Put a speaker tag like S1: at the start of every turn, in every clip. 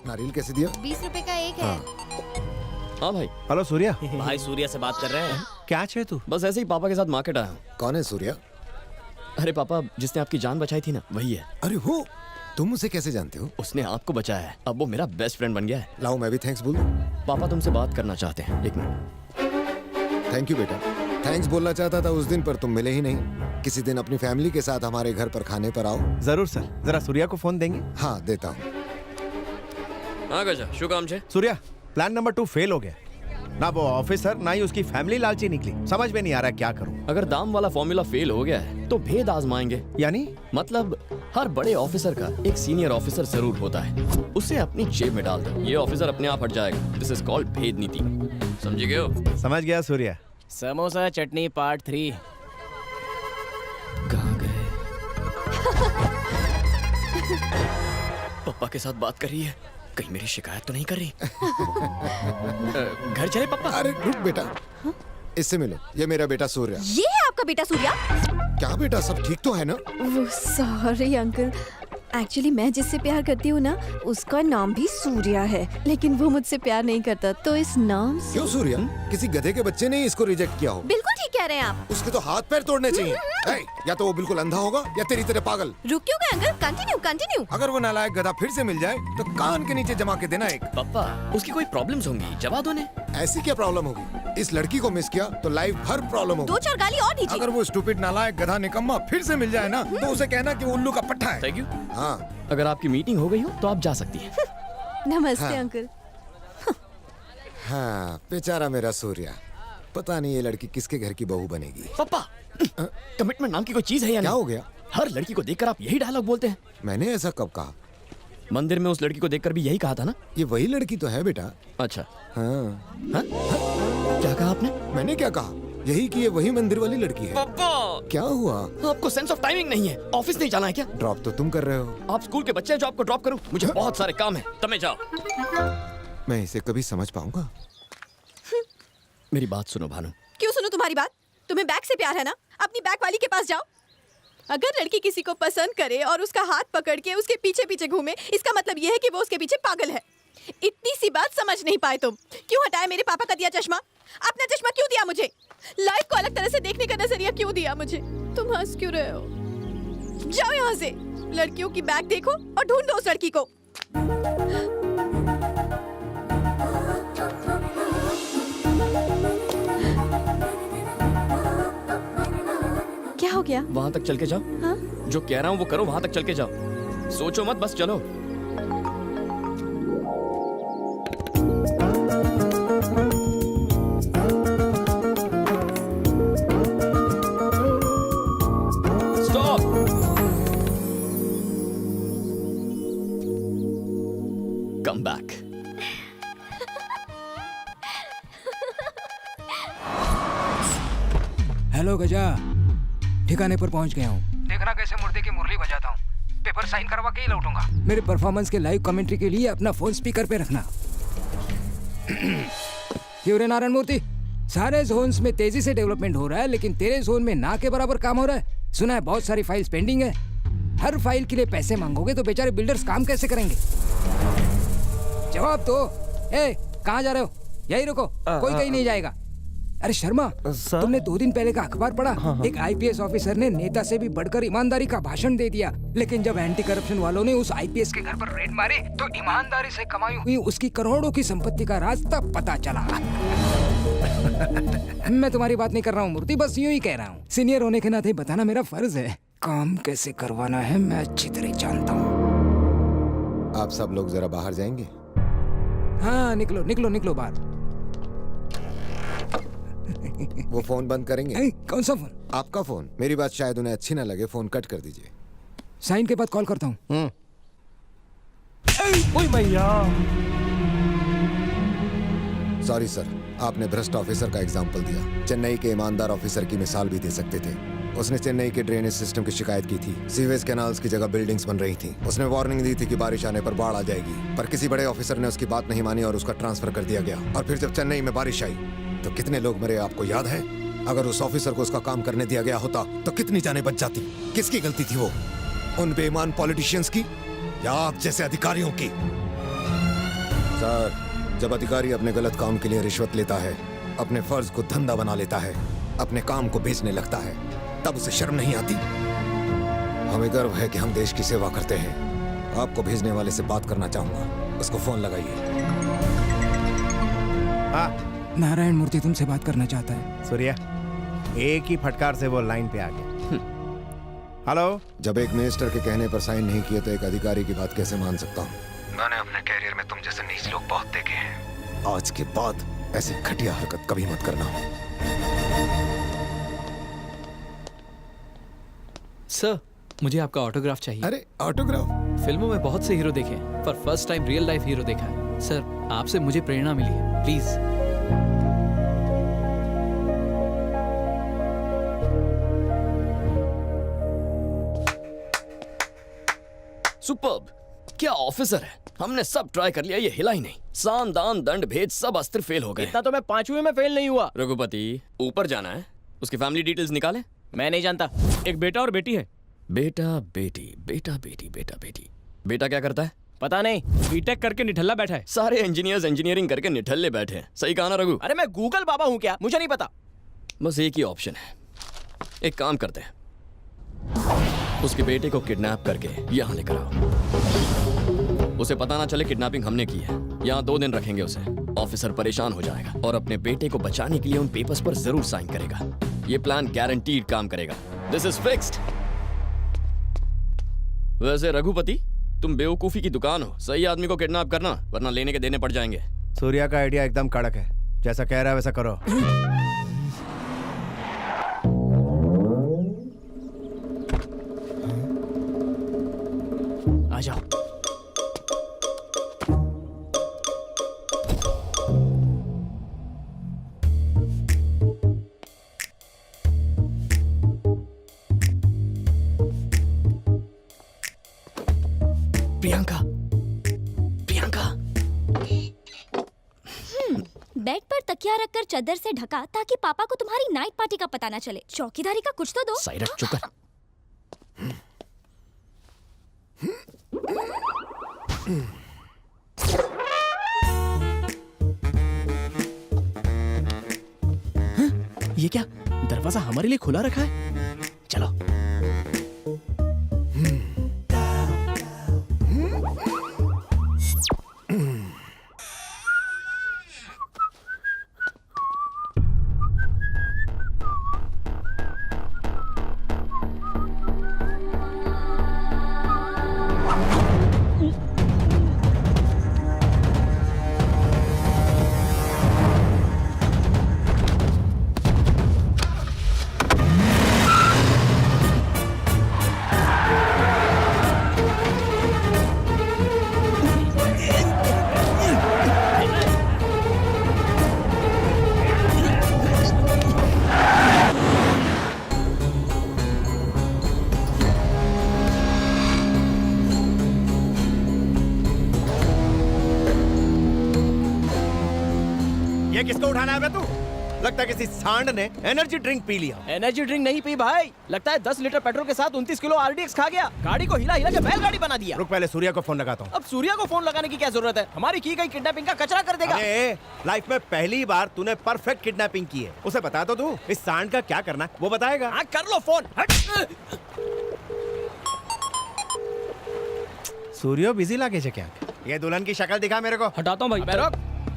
S1: नारियल कैसे दिया?
S2: 20 रुपए का एक है।
S3: हाँ भाई।
S4: हेलो सूर्या।
S5: भाई सूर्या से बात कर रहे हैं।
S4: क्या चाहिए तू?
S3: बस ऐसे ही पापा के साथ मार्केट आया हूँ।
S1: कौन है सूर्या?
S3: अरे पापा, जिसने आपकी जान बचाई थी ना, वही है।
S1: अरे वो, तुम उसे कैसे जानते हो?
S3: उसने आपको बचाया है, अब वो मेरा बेस्ट फ्रेंड बन गया है।
S1: लाओ मैं भी थैंक्स बोल दूं।
S3: पापा तुमसे बात करना चाहते हैं, एक मिनट।
S1: थैंक यू बेटा। थैंक्स बोलना चाहता था उस दिन, पर तुम मिले ही नहीं। किसी दिन अपनी फैमिली के साथ हमारे घर पर खाने पर आओ।
S4: जरूर सर, जरा सूर्या को फोन देंगे?
S1: हाँ देता हूँ।
S3: हाँ गजा, शु काम छे?
S4: सूर्या, प्लान नंबर 2 फेल हो गया। ना वो ऑफिसर ना ही उसकी फैमिली लालची निकली। समझ में नहीं आ रहा क्या करूं।
S3: अगर दाम वाला फॉर्मूला फेल हो गया है तो भेद आजमाएंगे।
S4: यानी?
S3: मतलब हर बड़े ऑफिसर का एक सीनियर ऑफिसर जरूर होता है, उसे अपनी जेब में डाल दो, ये ऑफिसर अपने आप हट जाएगा। दिस इज कॉल्ड भेद नीति। समझ गए हो?
S4: समझ गया सूर्या।
S5: समोसा चटनी पार्ट 3।
S3: कहाँ गए? पापा के साथ बात कर रही है, कहीं मेरी शिकायत तो नहीं कर रही? घर चले पापा?
S1: अरे रुक बेटा, इससे मिलो। ये मेरा बेटा सूर्या।
S2: ये है आपका बेटा सूर्या?
S1: क्या बेटा, सब ठीक तो है ना?
S2: वो सॉरी अंकल, एक्चुअली मैं जिससे प्यार करती हूँ ना, उसका नाम भी सूर्या है, लेकिन वो मुझसे प्यार नहीं करता, तो इस नाम से।
S1: क्यों सूर्या? किसी गधे के बच्चे ने इसको रिजेक्ट किया हो?
S2: बिल्कुल ठीक कह रहे हैं आप।
S1: उसके तो हाथ पैर तोड़ने चाहिए। ए, या तो वो बिल्कुल अंधा होगा या तेरी तरह पागल।
S2: रुक क्यों गए अंकल? Continue continue.
S1: अगर वो नालायक गधा फिर से मिल जाए तो कान के नीचे जमा के देना एक।
S3: पापा, उसकी कोई प्रॉब्लम्स होंगी, जवा दो ने।
S1: ऐसी क्या प्रॉब्लम होगी? इस लड़की को मिस किया तो लाइफ भर प्रॉब्लम होगी।
S2: 2-4 गाली और दीजिए।
S1: अगर वो स्टूपिड नालायक गधा निकम्मा फिर से मिल जाए ना, तो उसे कहना कि वो उल्लू का पट्टा है।
S3: Thank you.
S1: हाँ
S3: अगर आपकी मीटिंग हो गई हो तो आप जा सकती हैं।
S2: नमस्ते
S1: हाँ।
S2: अंकल।
S1: हाँ, बेचारा मेरा सूर्या। पता नहीं ये लड़की किसके घर की बहू बनेगी।
S3: पापा, कमिटमेंट नाम की कोई चीज है या
S1: क्या
S3: नहीं?
S1: हो गया?
S3: हर लड़की को देखकर आप यही डायलॉग बोलते हैं।
S1: मैंने ऐसा कब कहा?
S3: मंदिर में उस लड़की को देखकर भी यही कहा था ना?
S1: ये वही लड़की तो है बेटा।
S3: अच्छा।
S1: हाँ।
S3: हाँ? क्या कहा आपने?
S1: मैंने क्या कहा? यही कि ये वही मंदिर वाली लड़की है।
S3: पापा,
S1: क्या हुआ?
S3: आपको सेंस ऑफ टाइमिंग नहीं है। ऑफिस नहीं जाना है क्या?
S1: ड्रॉप तो तुम कर रहे हो।
S3: आप स्कूल के बच्चे हैं जो आपको ड्रॉप करूं? मुझे बहुत सारे काम है, तब मैं जाओ।
S1: मैं इसे कभी समझ पाऊंगा?
S3: मेरी बात सुनो भानु।
S2: क्यों सुनो तुम्हारी बात? तुम्हें बैग से प्यार है ना? अपनी बैग वाली के पास जाओ। अगर लड़की किसी को पसंद करे और उसका हाथ पकड़ के उसके पीछे पीछे घूमे, इसका मतलब यह है कि वो उसके पीछे पागल है। इतनी सी बात समझ नहीं पाए तुम? क्यों हटाया मेरे पापा का दिया चश्मा? अपना चश्मा क्यों दिया मुझे? लाइफ को अलग तरह से देखने का नजरिया क्यों दिया मुझे? तुम हंस क्यों रहे हो? जाओ यहाँ से। लड़कियों की बैग देखो और ढूंढो उस लड़की को। क्या हो गया?
S3: वहां तक चल के जाओ।
S2: हाँ?
S3: जो कह रहा हूँ वो करो, वहां तक चल के जाओ। सोचो मत, बस चलो। स्टॉप। Come back.
S6: हेलो गजा, ठिकाने पर पहुंच गया हूँ। देखना कैसे मुर्दे की मुरली बजाता हूँ। पेपर साइन करवा के ही लौटूंगा। मेरे परफॉर्मेंस के लाइव कमेंट्री के लिए अपना फोन स्पीकर पे रखना। क्यों रे नारायण मूर्ति, सारे जोन्स में तेजी से डेवलपमेंट हो रहा है, लेकिन तेरे जोन में ना के बराबर काम हो रहा है। सुना है बहुत सारी फाइल्स पेंडिंग है। हर फाइल के लिए पैसे मांगोगे तो बेचारे बिल्डर्स काम कैसे करेंगे? जवाब दो। ए, कहाँ जा रहे हो? यही रुको, कोई कहीं नहीं जाएगा। अरे शर्मा, तुमने 2 दिन पहले का अखबार पढ़ा? एक आईपीएस ऑफिसर ने नेता से भी बढ़कर ईमानदारी का भाषण दे दिया, लेकिन जब एंटी करप्शन वालों ने उस आईपीएस के घर पर रेड मारे तो ईमानदारी से कमाई हुई उसकी करोड़ों की संपत्ति का राज तब पता चला। मैं तुम्हारी बात नहीं कर रहा हूँ मूर्ति, बस यूं ही कह रहा हूँ। सीनियर होने के नाते बताना मेरा फर्ज है। काम कैसे करवाना है मैं अच्छी तरह जानता हूँ।
S1: आप सब लोग जरा बाहर जाएंगे?
S6: हाँ, निकलो निकलो निकलो बाहर।
S1: वो फोन बंद करेंगे?
S6: कौन सा फोन?
S1: आपका फोन। मेरी बात शायद उन्हें अच्छी ना लगे, फोन कट कर दीजिए।
S6: साइन के बाद कॉल करता हूँ।
S1: सॉरी सर, आपने भ्रष्ट ऑफिसर का एग्जाम्पल दिया। चेन्नई के ईमानदार ऑफिसर की मिसाल भी दे सकते थे। उसने चेन्नई के ड्रेनेज सिस्टम की शिकायत की थी। सीवेज कैनाल्स की जगह बिल्डिंग्स बन रही थी। उसने वार्निंग दी थी कि बारिश आने पर बाढ़ आ जाएगी, पर किसी बड़े ऑफिसर ने उसकी बात नहीं मानी और उसका ट्रांसफर कर दिया गया। और फिर जब चेन्नई में बारिश आई तो कितने लोग मरे आपको याद है? अगर उस ऑफिसर को उसका काम करने दिया गया होता तो कितनी जानें बच जाती। किसकी गलती थी वो? उन बेईमान पॉलिटिशियंस की या आप जैसे अधिकारियों की? सर, जब अधिकारी अपने गलत काम के लिए रिश्वत लेता है, अपने फर्ज को धंधा बना लेता है, अपने काम को बेचने लगता है, तब उसे शर्म नहीं आती? हमें गर्व है कि हम देश की सेवा करते हैं। आपको भेजने वाले से बात करना चाहूंगा, उसको फोन लगाइए।
S4: हाँ
S6: नारायण मूर्ति तुमसे बात करना चाहता है।
S4: सूर्या, एक ही फटकार से वो लाइन पे आ गया। हेलो।
S1: जब एक मिनिस्टर के कहने पर साइन नहीं किए तो एक अधिकारी की बात कैसे मान सकता हूँ? मैंने अपने कैरियर में तुम जैसे नीच लोग बहुत देखे हैं। आज के बाद ऐसी घटिया हरकत कभी मत करना।
S7: सर, मुझे आपका ऑटोग्राफ चाहिए।
S1: अरे ऑटोग्राफ?
S7: फिल्मों में बहुत से हीरो देखे हैं, पर first time real life hero देखा है। सर, आपसे मुझे प्रेरणा मिली है, प्लीज।
S3: सुपर्ब! क्या ऑफिसर है। हमने सब ट्राई कर लिया, ये हिला ही नहीं। साम दान दंड भेद सब अस्त्र फेल हो गए।
S5: इतना तो मैं 5वीं में फेल नहीं हुआ।
S3: रघुपति, ऊपर जाना है, उसकी फैमिली डिटेल्स निकाले।
S5: मैं नहीं जानता। एक बेटा और बेटी है।
S3: बेटा बेटी, बेटा बेटी, बेटा बेटी। बेटा क्या करता है?
S5: पता नहीं, बीटेक करके निठल्ला बैठा है।
S3: सारे इंजीनियर्स इंजीनियरिंग करके निठल्ले बैठे हैं। सही कहा ना रघु?
S5: अरे मैं गूगल बाबा हूँ क्या? मुझे नहीं पता।
S3: बस एक ही ऑप्शन है। एक काम करते हैं, उसके बेटे को किडनैप करके यहाँ लेकर आओ। उसे पता ना चले किडनैपिंग हमने की है। यहाँ 2 दिन रखेंगे उसे। ऑफिसर परेशान हो जाएगा और अपने बेटे को बचाने के लिए उन पेपर्स पर जरूर साइन करेगा। ये प्लान गारंटीड काम करेगा। This is fixed. वैसे रघुपति, तुम बेवकूफी की दुकान हो। सही आदमी को किडनैप करना, वरना लेने के देने पड़ जाएंगे।
S4: सूर्या का आइडिया एकदम कड़क है, जैसा कह रहा है वैसा करो।
S5: आ जाओ।
S3: प्रियंका, प्रियंका।
S8: बेड पर तकिया रखकर चादर से ढका ताकि पापा को तुम्हारी नाइट पार्टी का पता ना चले। चौकीदारी का कुछ तो दो।
S3: साइरक, चुप कर।
S5: ये क्या? दरवाजा हमारे लिए खुला रखा है? चलो।
S4: ये किसको उठाना है बे तू? लगता है किसी सांड ने एनर्जी ड्रिंक पी लिया।
S5: एनर्जी ड्रिंक नहीं पी भाई, लगता है 10 लीटर पेट्रोल के साथ 29 किलो आरडीएक्स खा गया। गाड़ी को हिला हिला के बैलगाड़ी बना दिया।
S4: रुक, पहले सूर्या को फोन लगाता हूँ।
S5: अब सूर्या को फोन लगाने की क्या जरूरत है? हमारी की गई किडनैपिंग का कचरा कर देगा।
S4: अरे लाइफ में पहली बार तूने परफेक्ट किडनैपिंग की है। उसे बता तो तू इस सांड का क्या करना है, वो बताएगा।
S5: हाँ, कर लो फोन।
S4: सूर्यो बिजी लागे छे क्या? ये दुल्हन की शक्ल दिखा मेरे को।
S7: हटाता हूँ भाई।
S5: अबे रुक,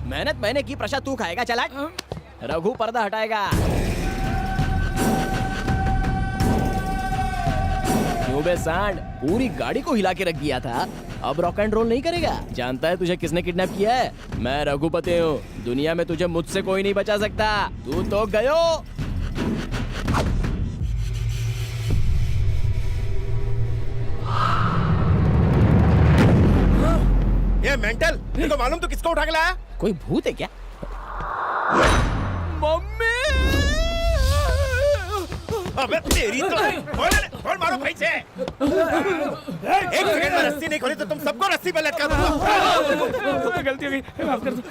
S5: मेहनत मैंने की, प्रसाद तू खाएगा। चला, रघु पर्दा हटाएगा। क्यों बे सांड, पूरी गाड़ी को हिला के रख दिया था, अब रॉक एंड रोल नहीं करेगा? जानता है तुझे किसने किडनैप किया है? मैं रघुपति हूँ। दुनिया में तुझे मुझसे कोई नहीं बचा सकता। तू तो गयो।
S4: ये मेंटल, तेको मालूम तू किसको उठा के लाया?
S5: कोई भूत है क्या? मम्मी!
S4: अबे तेरी तो खोल मारो भाई से। एक सेकंड में रस्सी नहीं खोली तो तुम सबको रस्सी पे लटका दूंगा।
S5: गलती हो गई, माफ कर दो।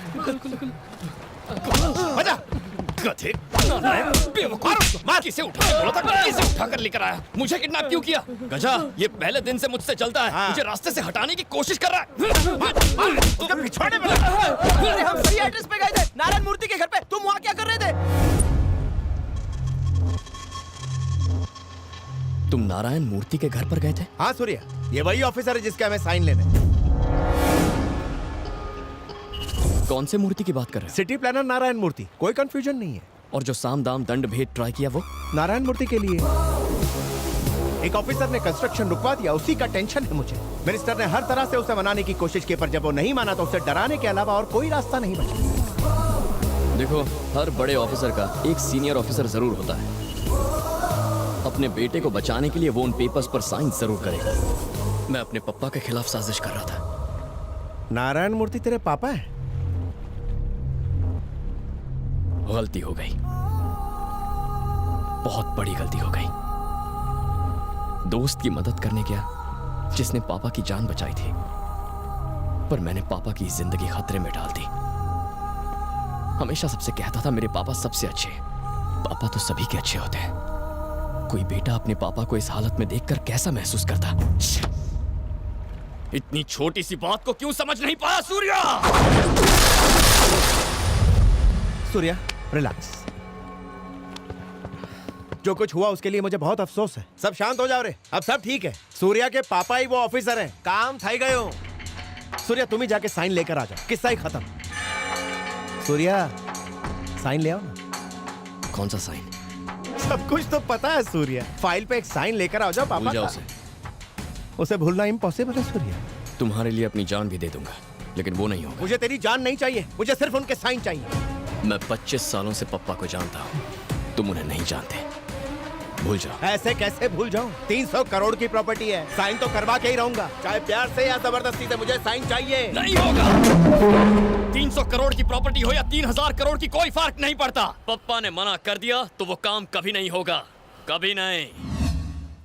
S4: आजा।
S3: गधे, नालायक, बेवकूफ, मार किसे उठा के बोला था, किसे उठा कर लेकर आया, मुझे किडनैप क्यों किया? गजा, ये पहले दिन से मुझसे चलता है, मुझे रास्ते से हटाने की कोशिश कर रहा है।
S4: तुझे पिछवाड़े में लगा।
S5: अरे हम सही एड्रेस पे गए थे, नारायण मूर्ति के घर पे। तुम वहाँ क्या कर रहे थे?
S3: तुम नारायण मूर्ति के घर पर गए थे?
S4: हाँ सूर्या, ये वही ऑफिसर है जिसके हमें साइन लेने हैं।
S3: कौन से मूर्ति की बात कर रहे हो?
S4: सिटी प्लानर नारायण मूर्ति, कोई कंफ्यूजन नहीं है।
S3: और जो साम दाम दंड भेद ट्राई किया वो?
S4: नारायण मूर्ति के लिए एक ऑफिसर ने कंस्ट्रक्शन रुकवा दिया, उसी का टेंशन है मुझे। मिनिस्टर ने हर तरह से उसे मनाने की कोशिश की, पर जब वो नहीं माना तो उसे डराने के अलावा और कोई रास्ता नहीं बचा।
S3: देखो, हर बड़े ऑफिसर का एक सीनियर ऑफिसर जरूर होता है। अपने बेटे को बचाने के लिए वो उन पेपर्स पर साइन जरूर करेगा। मैं अपने पापा के खिलाफ साजिश कर रहा था।
S4: नारायण मूर्ति तेरे पापा है?
S3: गलती हो गई, बहुत बड़ी गलती हो गई। दोस्त की मदद करने गया जिसने पापा की जान बचाई थी, पर मैंने पापा की जिंदगी खतरे में डाल दी। हमेशा सबसे कहता था मेरे पापा सबसे अच्छे। पापा तो सभी के अच्छे होते हैं। कोई बेटा अपने पापा को इस हालत में देखकर कैसा महसूस करता? इतनी छोटी सी बात को क्यों समझ नहीं पाया सूर्या?
S4: सूर्या रिलैक्स। जो कुछ हुआ उसके लिए मुझे बहुत अफसोस है। सब शांत हो जाओ रे, अब सब ठीक है। सूर्या के पापा ही वो ऑफिसर हैं, काम थाई गए हो। सूर्या तुम ही जाके साइन लेकर आ जाओ, किस्सा ही खत्म। सूर्या साइन ले आओ ना।
S3: कौन सा साइन?
S4: सब कुछ तो पता है सूर्या, फाइल पे एक साइन लेकर आ जाओ पापा
S3: भूल जाओ
S4: का।
S3: उसे।
S4: उसे भूलना इम्पॉसिबल है सूर्या।
S3: तुम्हारे लिए अपनी जान भी दे दूंगा, लेकिन वो नहीं होगा।
S4: मुझे तेरी जान नहीं चाहिए, मुझे सिर्फ उनके साइन चाहिए।
S3: मैं 25 सालों से पप्पा को जानता हूँ, तुम उन्हें नहीं जानते। भूल जाओ।
S4: ऐसे कैसे भूल जाऊं? 300 करोड़ की प्रॉपर्टी है, साइन तो करवा के ही रहूंगा, चाहे प्यार से या जबरदस्ती से। मुझे साइन चाहिए।
S3: नहीं होगा। 300 करोड़ की प्रॉपर्टी हो या 3000 करोड़ की, कोई फर्क नहीं पड़ता। पप्पा ने मना कर दिया तो वो काम कभी नहीं होगा, कभी नहीं।